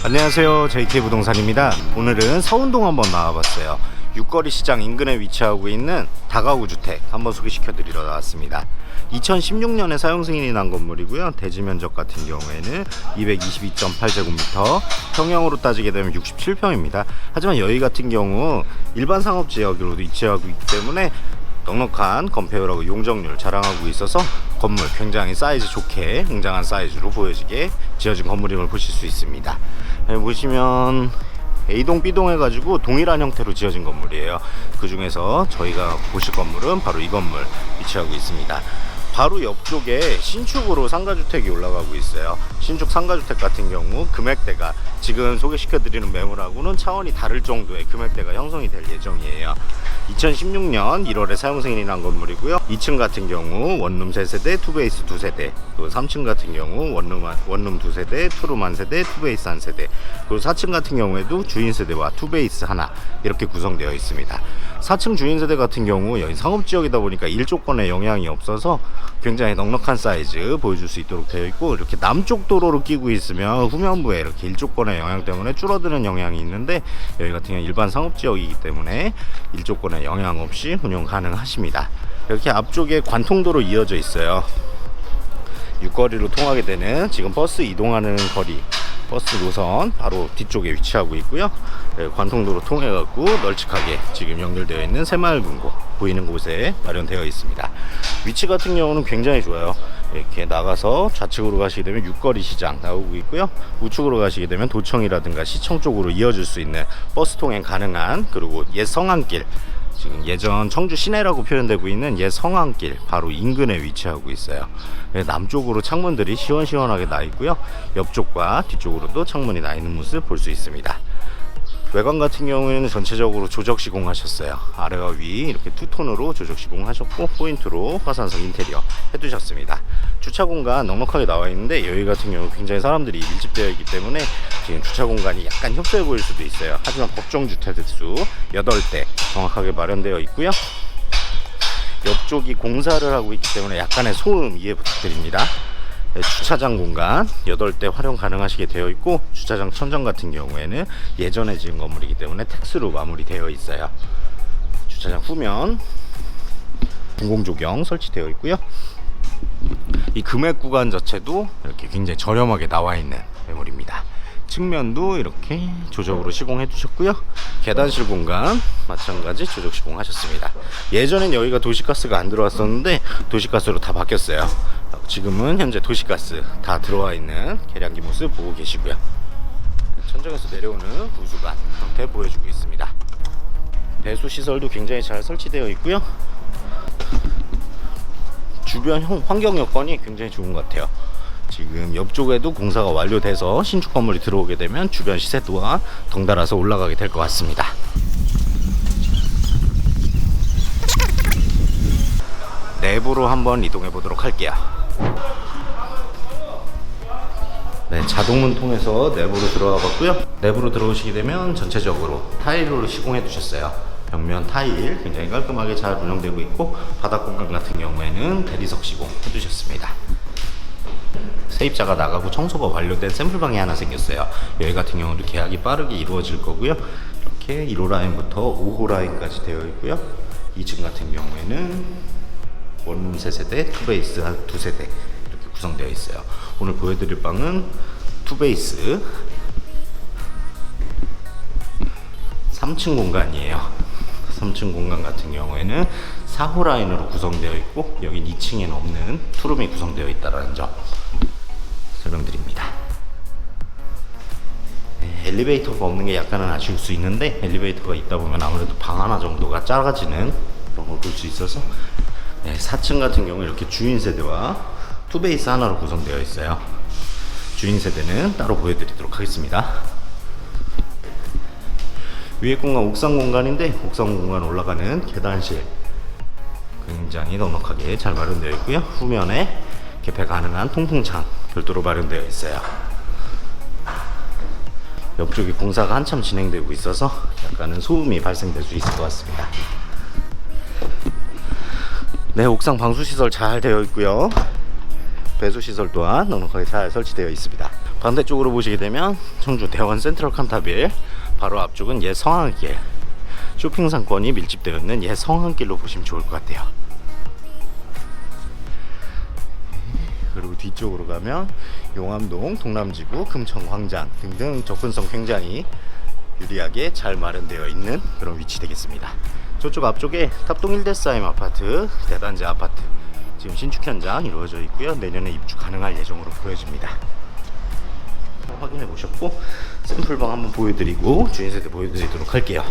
안녕하세요, JK부동산입니다. 오늘은 서운동 한번 나와봤어요. 육거리 시장 인근에 위치하고 있는 다가구 주택 한번 소개시켜 드리러 나왔습니다. 2016년에 사용 승인이 난 건물이고요. 대지 면적 같은 경우에는 222.8제곱미터, 평형으로 따지게 되면 67평입니다. 하지만 여기 같은 경우 일반 상업 지역으로도 위치하고 있기 때문에 넉넉한 건폐율하고 용적률 자랑하고 있어서 건물 굉장히 사이즈 좋게 웅장한 사이즈로 보여지게 지어진 건물임을 보실 수 있습니다. 보시면 A동 B동 해가지고 동일한 형태로 지어진 건물이에요. 그 중에서 저희가 보실 건물은 바로 이 건물 위치하고 있습니다. 바로 옆쪽에 신축으로 상가주택이 올라가고 있어요. 신축 상가주택 같은 경우 금액대가 지금 소개시켜드리는 매물하고는 차원이 다를 정도의 금액대가 형성이 될 예정이에요. 2016년 1월에 사용 승인이 난 건물이고요. 2층 같은 경우 원룸 3세대, 투베이스 2세대, 그리고 3층 같은 경우 원룸 2세대, 투룸 1세대, 투베이스 1세대, 그리고 4층 같은 경우에도 주인 세대와 투베이스 하나 이렇게 구성되어 있습니다. 4층 주인 세대 같은 경우 여기 상업지역이다 보니까 일조권에 영향이 없어서 굉장히 넉넉한 사이즈 보여줄 수 있도록 되어 있고, 이렇게 남쪽 도로로 끼고 있으면 후면부에 이렇게 일조권의 영향 때문에 줄어드는 영향이 있는데, 여기 같은 경우 일반 상업지역이기 때문에 일조권에 영향 없이 운영 가능하십니다. 이렇게 앞쪽에 관통도로 이어져 있어요. 육거리로 통하게 되는 지금 버스 이동하는 거리, 버스 노선 바로 뒤쪽에 위치하고 있고요. 관통도로 통해 갖고 널찍하게 지금 연결되어 있는 새마을금고 보이는 곳에 마련되어 있습니다. 위치 같은 경우는 굉장히 좋아요. 이렇게 나가서 좌측으로 가시게 되면 육거리 시장 나오고 있고요. 우측으로 가시게 되면 도청이라든가 시청 쪽으로 이어질 수 있는 버스 통행 가능한, 그리고 옛 성안길, 지금 예전 청주 시내라고 표현되고 있는 옛 성안길 바로 인근에 위치하고 있어요. 남쪽으로 창문들이 시원시원하게 나 있고요. 옆쪽과 뒤쪽으로도 창문이 나 있는 모습 볼 수 있습니다. 외관 같은 경우에는 전체적으로 조적 시공하셨어요. 아래와 위 이렇게 투톤으로 조적 시공하셨고, 포인트로 화산석 인테리어 해두셨습니다. 주차 공간 넉넉하게 나와 있는데, 여기 같은 경우 굉장히 사람들이 밀집되어 있기 때문에 지금 주차 공간이 약간 협소해 보일 수도 있어요. 하지만 법정 주택 수 8대 정확하게 마련되어 있고요. 옆쪽이 공사를 하고 있기 때문에 약간의 소음 이해 부탁드립니다. 주차장 공간 8대 활용 가능하시게 되어 있고, 주차장 천장 같은 경우에는 예전에 지은 건물이기 때문에 텍스로 마무리되어 있어요. 주차장 후면 중공조경 설치되어 있고요. 이 금액 구간 자체도 이렇게 굉장히 저렴하게 나와 있는 매물입니다. 측면도 이렇게 조적으로 시공해 주셨고요. 계단실 공간 마찬가지 조적 시공하셨습니다. 예전엔 여기가 도시가스가 안 들어왔었는데 도시가스로 다 바뀌었어요. 지금은 현재 도시가스 다 들어와 있는 계량기 모습 보고 계시고요. 천정에서 내려오는 부수관 형태 보여주고 있습니다. 배수 시설도 굉장히 잘 설치되어 있고요. 주변 환경 여건이 굉장히 좋은 것 같아요. 지금 옆쪽에도 공사가 완료돼서 신축 건물이 들어오게 되면 주변 시세 또한 덩달아서 올라가게 될 것 같습니다. 내부로 한번 이동해 보도록 할게요. 네, 자동문 통해서 내부로 들어가 봤고요. 내부로 들어오시게 되면 전체적으로 타일로 시공해 두셨어요. 벽면 타일 굉장히 깔끔하게 잘 운영되고 있고, 바닥 공간 같은 경우에는 대리석 시공 해두셨습니다. 세입자가 나가고 청소가 완료된 샘플방이 하나 생겼어요. 여기 같은 경우도 계약이 빠르게 이루어질 거고요. 이렇게 1호 라인부터 5호 라인까지 되어 있고요. 2층 같은 경우에는 원룸 3세대, 투베이스 2세대 이렇게 구성되어 있어요. 오늘 보여드릴 방은 투베이스 3층 공간이에요. 3층 공간 같은 경우에는 4호 라인으로 구성되어 있고, 여긴 2층에는 없는 투룸이 구성되어 있다는 점 설명드립니다. 엘리베이터가 없는 게 약간은 아쉬울 수 있는데, 엘리베이터가 있다 보면 아무래도 방 하나 정도가 작아지는 그런 걸 볼 수 있어서, 4층 같은 경우 이렇게 주인 세대와 투베이스 하나로 구성되어 있어요. 주인 세대는 따로 보여드리도록 하겠습니다. 위에 공간 옥상 공간인데, 옥상 공간 올라가는 계단실 굉장히 넉넉하게 잘 마련되어 있고요. 후면에 개폐 가능한 통풍창 별도로 마련되어 있어요. 옆쪽에 공사가 한참 진행되고 있어서 약간은 소음이 발생될 수 있을 것 같습니다. 네, 옥상 방수시설 잘 되어 있고요. 배수시설 또한 넉넉하게 잘 설치되어 있습니다. 반대쪽으로 보시게 되면 청주 대원 센트럴 칸타빌, 바로 앞쪽은 옛 성황길, 쇼핑 상권이 밀집되어 있는 옛 성황길로 보시면 좋을 것 같아요. 그리고 뒤쪽으로 가면 용암동, 동남지구, 금천광장 등등 접근성 굉장히 유리하게 잘 마련되어 있는 그런 위치 되겠습니다. 저쪽 앞쪽에 탑동 1대사임 아파트, 대단지 아파트 지금 신축 현장 이루어져 있고요. 내년에 입주 가능할 예정으로 보여집니다. 확인해 보셨고 샘플방 한번 보여드리고 주인세대 보여드리도록 할게요.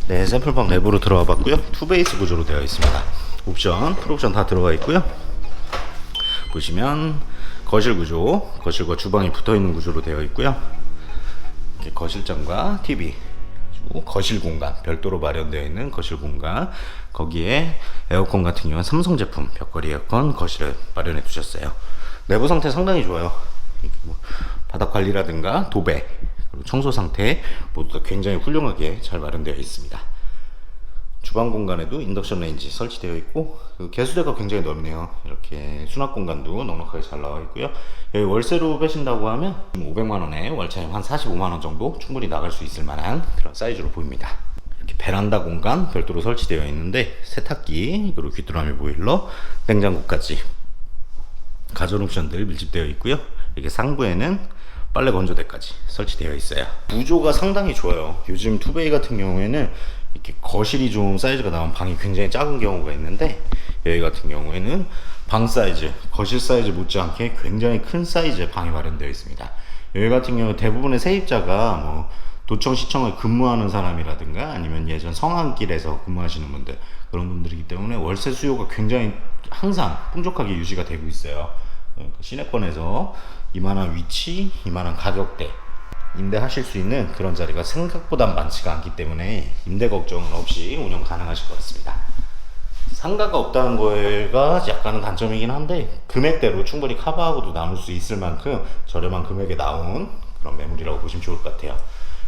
네, 샘플방 내부로 들어와 봤고요. 투베이스 구조로 되어 있습니다. 옵션, 풀옵션 다 들어가 있고요. 보시면 거실 구조, 거실과 주방이 붙어 있는 구조로 되어 있고요. 이렇게 거실장과 TV, 그리고 거실 공간 별도로 마련되어 있는 거실 공간, 거기에 에어컨 같은 경우는 삼성 제품 벽걸이 에어컨 거실에 마련해 두셨어요. 내부 상태 상당히 좋아요. 뭐 바닥 관리라든가 도배, 그리고 청소 상태 모두 다 굉장히 훌륭하게 잘 마련되어 있습니다. 주방 공간에도 인덕션 레인지 설치되어 있고, 개수대가 굉장히 넓네요. 이렇게 수납 공간도 넉넉하게 잘 나와 있고요. 여기 월세로 빼신다고 하면 500만원에 월차임 한 45만원 정도 충분히 나갈 수 있을 만한 그런 사이즈로 보입니다. 이렇게 베란다 공간 별도로 설치되어 있는데 세탁기, 그리고 귀뚜라미 보일러, 냉장고까지 가전 옵션들 밀집되어 있고요. 이렇게 상부에는 빨래 건조대까지 설치되어 있어요. 구조가 상당히 좋아요. 요즘 투베이 같은 경우에는 이렇게 거실이 좀 사이즈가 나온 방이 굉장히 작은 경우가 있는데, 여기 같은 경우에는 방 사이즈, 거실 사이즈 못지않게 굉장히 큰 사이즈의 방이 마련되어 있습니다. 여기 같은 경우 대부분의 세입자가 뭐 도청시청을 근무하는 사람이라든가 아니면 예전 성안길에서 근무하시는 분들, 그런 분들이기 때문에 월세 수요가 굉장히 항상 풍족하게 유지가 되고 있어요. 시내권에서 이만한 위치, 이만한 가격대 임대하실 수 있는 그런 자리가 생각보다 많지가 않기 때문에 임대 걱정은 없이 운영 가능하실 것 같습니다. 상가가 없다는 거가 약간은 단점이긴 한데, 금액대로 충분히 커버하고도 나눌 수 있을 만큼 저렴한 금액에 나온 그런 매물이라고 보시면 좋을 것 같아요.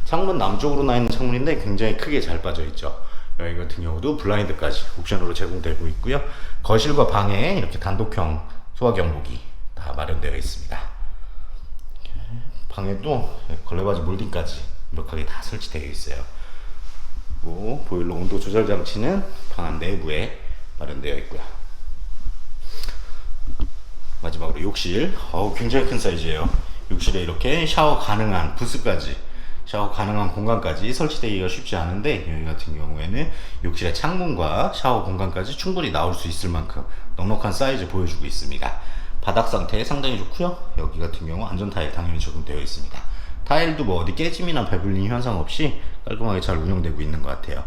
창문 남쪽으로 나 있는 창문인데 굉장히 크게 잘 빠져 있죠. 여기 같은 경우도 블라인드까지 옵션으로 제공되고 있고요. 거실과 방에 이렇게 단독형 소화 경보기 다 마련되어 있습니다. 방에도 걸레바지 몰딩까지 완벽하게 다 설치되어 있어요. 그리고 보일러 온도 조절 장치는 방 안 내부에 마련되어 있고요. 마지막으로 욕실, 굉장히 큰 사이즈예요. 욕실에 이렇게 샤워 가능한 부스까지, 샤워 가능한 공간까지 설치되기가 쉽지 않은데, 여기 같은 경우에는 욕실의 창문과 샤워 공간까지 충분히 나올 수 있을 만큼 넉넉한 사이즈 보여주고 있습니다. 바닥 상태 상당히 좋고요. 여기 같은 경우 안전 타일 당연히 적용되어 있습니다. 타일도 뭐 어디 깨짐이나 배불림 현상 없이 깔끔하게 잘 운영되고 있는 것 같아요.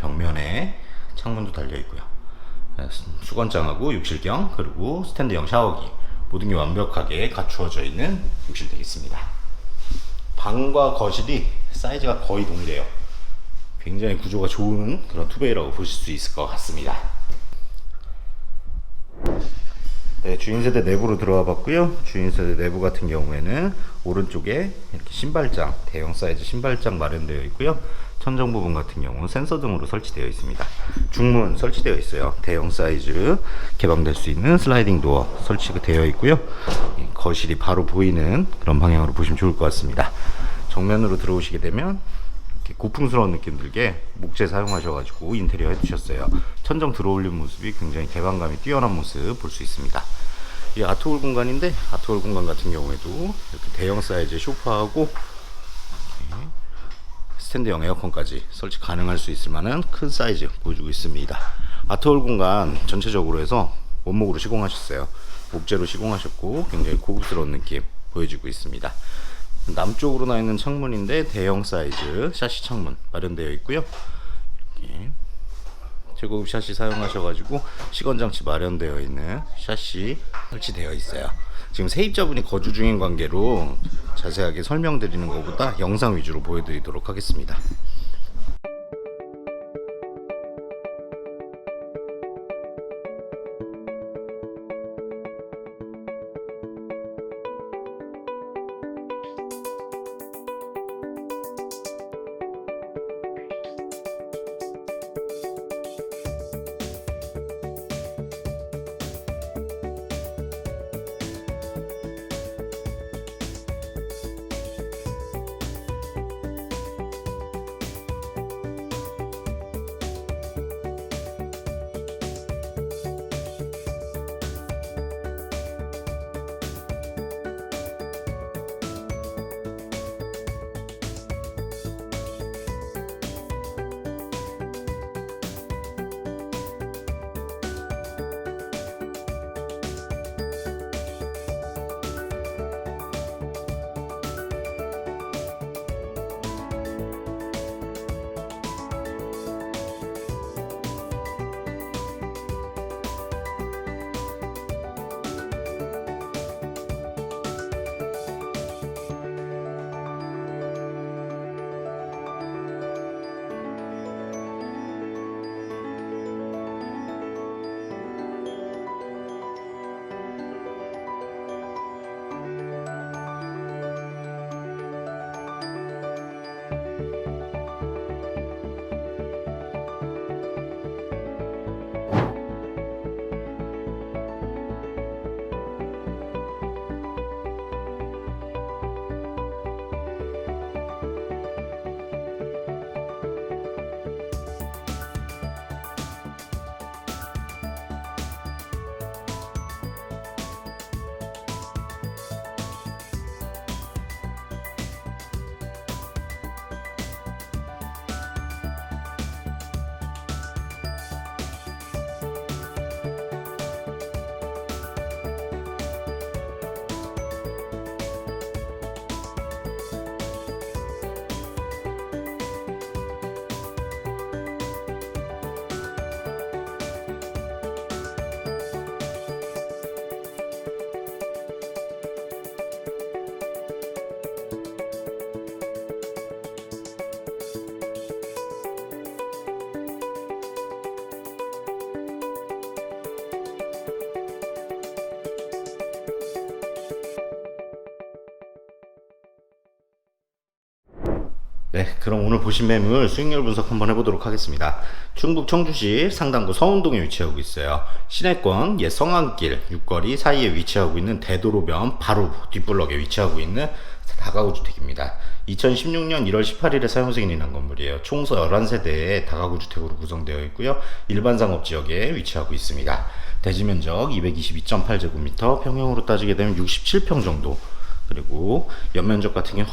벽면에 창문도 달려 있고요. 수건장하고 욕실경, 그리고 스탠드형 샤워기, 모든 게 완벽하게 갖추어져 있는 욕실 되겠습니다. 방과 거실이 사이즈가 거의 동일해요. 굉장히 구조가 좋은 그런 투베이라고 보실 수 있을 것 같습니다. 네, 주인세대 내부로 들어와 봤고요. 주인세대 내부 같은 경우에는 오른쪽에 이렇게 신발장, 대형 사이즈 신발장 마련되어 있고요. 천정 부분 같은 경우는 센서 등으로 설치되어 있습니다. 중문 설치되어 있어요. 대형 사이즈 개방될 수 있는 슬라이딩 도어 설치가 되어 있고요. 거실이 바로 보이는 그런 방향으로 보시면 좋을 것 같습니다. 정면으로 들어오시게 되면 이렇게 고풍스러운 느낌 들게 목재 사용하셔가지고 인테리어 해두셨어요. 천정 들어올린 모습이 굉장히 개방감이 뛰어난 모습 볼 수 있습니다. 이 아트홀 공간인데, 아트홀 공간 같은 경우에도 이렇게 대형 사이즈 소파하고 스탠드형 에어컨까지 설치 가능할 수 있을 만한 큰 사이즈 보여주고 있습니다. 아트홀 공간 전체적으로 해서 원목으로 시공하셨어요. 목재로 시공하셨고 굉장히 고급스러운 느낌 보여주고 있습니다. 남쪽으로 나 있는 창문인데 대형 사이즈 샤시 창문 마련되어 있고요. 이렇게 최고급 샤시 사용하셔가지고 시건장치 마련되어 있는 샤시 설치되어 있어요. 지금 세입자분이 거주 중인 관계로 자세하게 설명드리는 것보다 영상 위주로 보여드리도록 하겠습니다. 네, 그럼 오늘 보신 매물 수익률 분석 한번 해보도록 하겠습니다. 충북 청주시 상당구 서운동에 위치하고 있어요. 시내권 옛 성안길 6거리 사이에 위치하고 있는 대도로변 바로 뒷블럭에 위치하고 있는 다가구 주택입니다. 2016년 1월 18일에 사용 승인이 난 건물이에요. 총서 11세대의 다가구 주택으로 구성되어 있고요. 일반 상업 지역에 위치하고 있습니다. 대지 면적 222.8제곱미터, 평형으로 따지게 되면 67평 정도. 그리고 연면적 같은 경우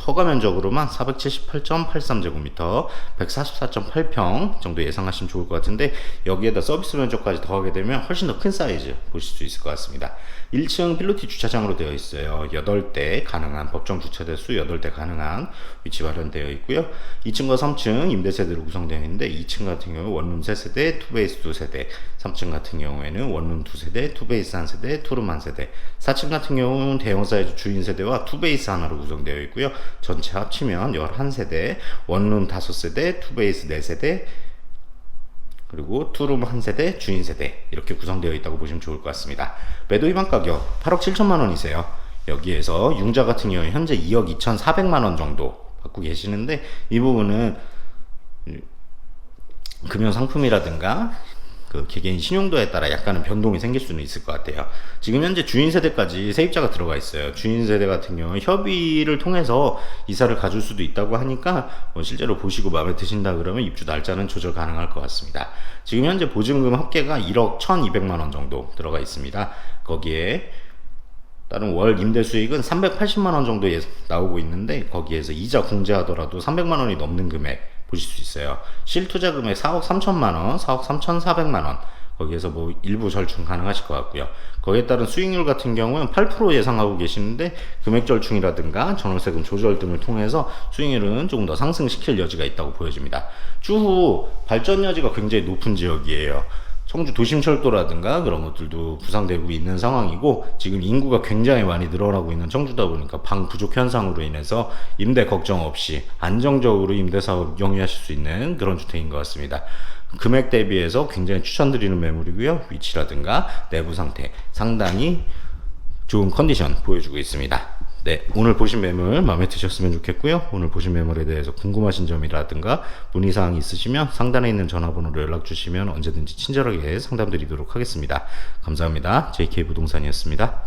허가 면적으로만 478.83제곱미터, 144.8평 정도 예상하시면 좋을 것 같은데, 여기에다 서비스 면적까지 더하게 되면 훨씬 더 큰 사이즈 보실 수 있을 것 같습니다. 1층 필로티 주차장으로 되어 있어요. 8대 가능한 법정 주차 대수 8대 가능한 위치 마련되어 있고요. 2층과 3층 임대세대로 구성되어 있는데, 2층 같은 경우 원룸 3세대, 투베이스 2세대, 3층 같은 경우에는 원룸 2세대, 투베이스 1세대, 투룸 1세대, 4층 같은 경우는 대형 사이즈 주인 세대와 투베이스 하나로 구성되어 있고요. 전체 합치면 11세대, 원룸 5세대, 투베이스 4세대, 그리고 투룸 1세대, 주인 세대 이렇게 구성되어 있다고 보시면 좋을 것 같습니다. 매도 희망 가격 8억 7천만 원이세요. 여기에서 융자 같은 경우 현재 2억 2,400만 원 정도 받고 계시는데, 이 부분은 금융 상품이라든가 그 개개인 신용도에 따라 약간은 변동이 생길 수는 있을 것 같아요. 지금 현재 주인 세대까지 세입자가 들어가 있어요. 주인 세대 같은 경우 협의를 통해서 이사를 가줄 수도 있다고 하니까 실제로 보시고 마음에 드신다 그러면 입주 날짜는 조절 가능할 것 같습니다. 지금 현재 보증금 합계가 1억 1,200만 원 정도 들어가 있습니다. 거기에 다른 월 임대 수익은 380만 원 정도 나오고 있는데, 거기에서 이자 공제하더라도 300만 원이 넘는 금액 보실 수 있어요. 실투자 금액 4억 3천만 원, 4억 3,400만 원. 거기에서 뭐 일부 절충 가능하실 것 같고요. 거기에 따른 수익률 같은 경우는 8% 예상하고 계시는데, 금액 절충이라든가 전월세금 조절 등을 통해서 수익률은 조금 더 상승시킬 여지가 있다고 보여집니다. 추후 발전 여지가 굉장히 높은 지역이에요. 청주 도심철도라든가 그런 것들도 부상되고 있는 상황이고, 지금 인구가 굉장히 많이 늘어나고 있는 청주다 보니까 방 부족 현상으로 인해서 임대 걱정 없이 안정적으로 임대 사업 영위하실 수 있는 그런 주택인 것 같습니다. 금액 대비해서 굉장히 추천드리는 매물이고요. 위치라든가 내부 상태 상당히 좋은 컨디션 보여주고 있습니다. 네, 오늘 보신 매물 마음에 드셨으면 좋겠고요. 오늘 보신 매물에 대해서 궁금하신 점이라든가 문의사항이 있으시면 상단에 있는 전화번호로 연락 주시면 언제든지 친절하게 상담드리도록 하겠습니다. 감사합니다. JK부동산이었습니다.